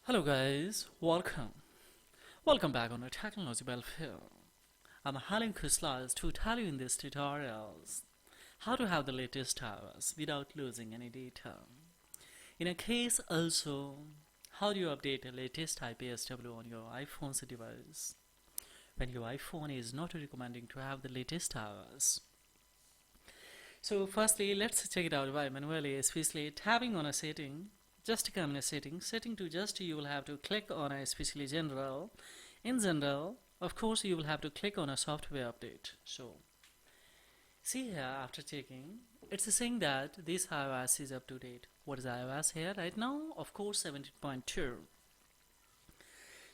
Hello guys, welcome back on a technology welfare. I'm Halim Kuslas to tell you in this tutorials how to have the latest iOS without losing any data. In a case also, how do you update the latest IPSW on your iPhone's device when your iPhone is not recommending to have the latest iOS. So firstly, let's check it out by manually, especially tapping on a setting. Just come in a setting to just you will have to click on a especially general. In general, of course, you will have to click on a software update. So see here, after checking, it's saying that this iOS is up to date. What is iOS here right now? Of course, 17.2.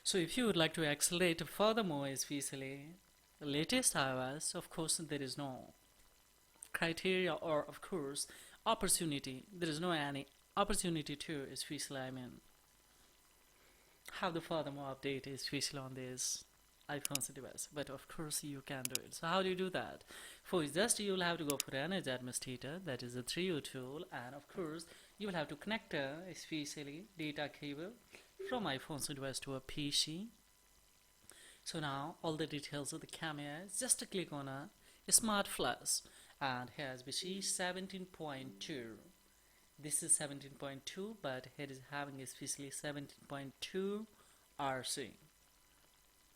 So if you would like to accelerate furthermore, especially the latest iOS, of course, there is no criteria or of course opportunity. There is no any opportunity to especially have the furthermore update especially on this iPhone's device, but of course you can do it. So how do you do that? For just you will have to go for an edge administrator, that is a 3U tool, and of course you will have to connect especially data cable from iPhone's device to a PC. So now all the details of the camera, just click on a smart flash, and here as we see 17.2. This is 17.2, but here is having especially 17.2 RC.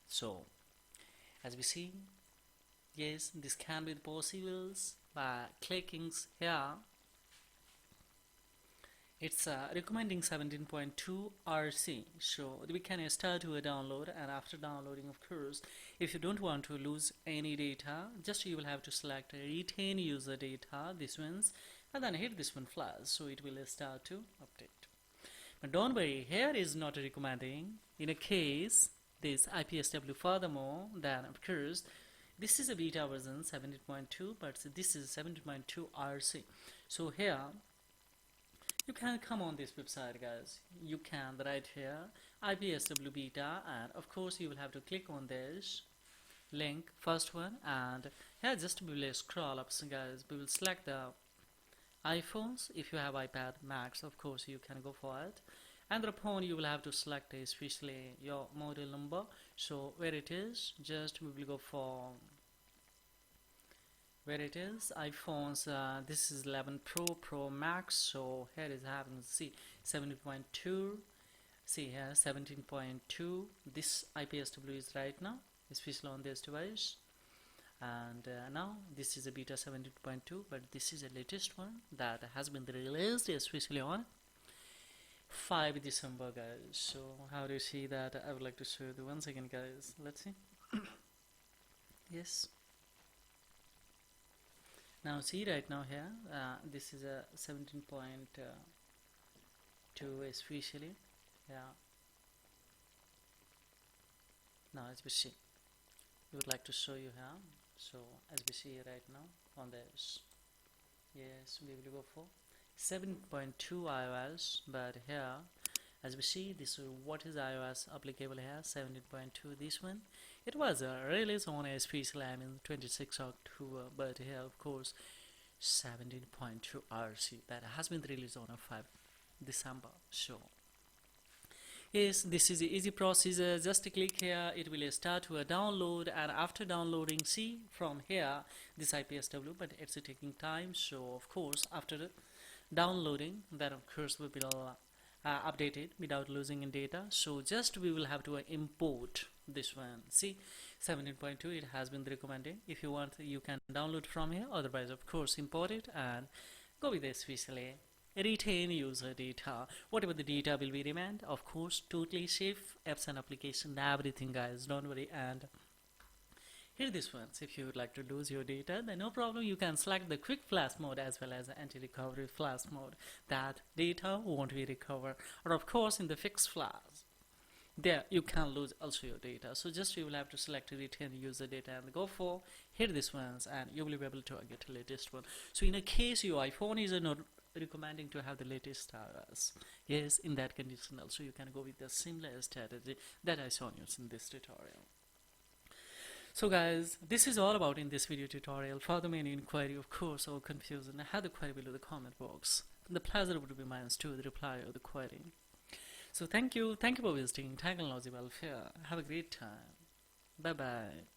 So as we see, yes, this can be possible by clicking here. It's recommending 17.2 RC, so we can start to download, and after downloading, of course, if you don't want to lose any data, just you will have to select retain user data, this one's, and then hit this one flash, so it will start to update. But don't worry, here is not recommending in a case this IPSW furthermore, then of course this is a beta version 17.2, but this is 17.2 RC. So here you can come on this website, guys. You can write here IPSW beta, and of course you will have to click on this link, first one, and here just we will scroll up, so guys, we will select the iPhones. If you have iPad Max, of course you can go for it, and thereupon you will have to select especially your model number. So where it is, just we will go for where it is iPhones, this is 11 Pro Max. So here is having, see, 17.2, see here 17.2. this IPSW is right now especially on this device, and now this is a beta 17.2, but this is the latest one that has been released especially on 5 December, guys. So how do you see that? I would like to show you once again, guys. Let's see. Yes, now see right now here, this is a 17.2 especially. Yeah, now as we see, we would like to show you here. So as we see right now on this, yes, we will go for 7.2 iOS, but here as we see, this is what is iOS applicable here, 17.2. this one, it was released on especially 26 October, but here of course 17.2 RC that has been released on a 5 December. So yes, this is the easy procedure. Just click here, it will start to download, and after downloading, see from here this IPSW, but it's taking time. So of course after downloading, then of course we will update it without losing in data. So just we will have to import this one. See 17.2, it has been recommended. If you want, you can download from here, otherwise of course import it and go with this especially retain user data. Whatever the data will be remained, of course totally safe, apps and application, everything, guys, don't worry. And here this ones, if you would like to lose your data, then no problem, you can select the quick flash mode as well as the anti-recovery flash mode, that data won't be recovered. Or of course in the fixed flash, there you can lose also your data. So just you will have to select retain user data and go for here this ones, and you will be able to get the latest one. So in a case your iPhone is not recommending to have the latest iOS, yes, in that condition also you can go with the similar strategy that I shown you in this tutorial. So guys, this is all about in this video tutorial. For the main inquiry, of course, or confusion, have the query below the comment box. The pleasure would be mine to reply or the query. So thank you for visiting Technology Welfare. Have a great time. Bye bye.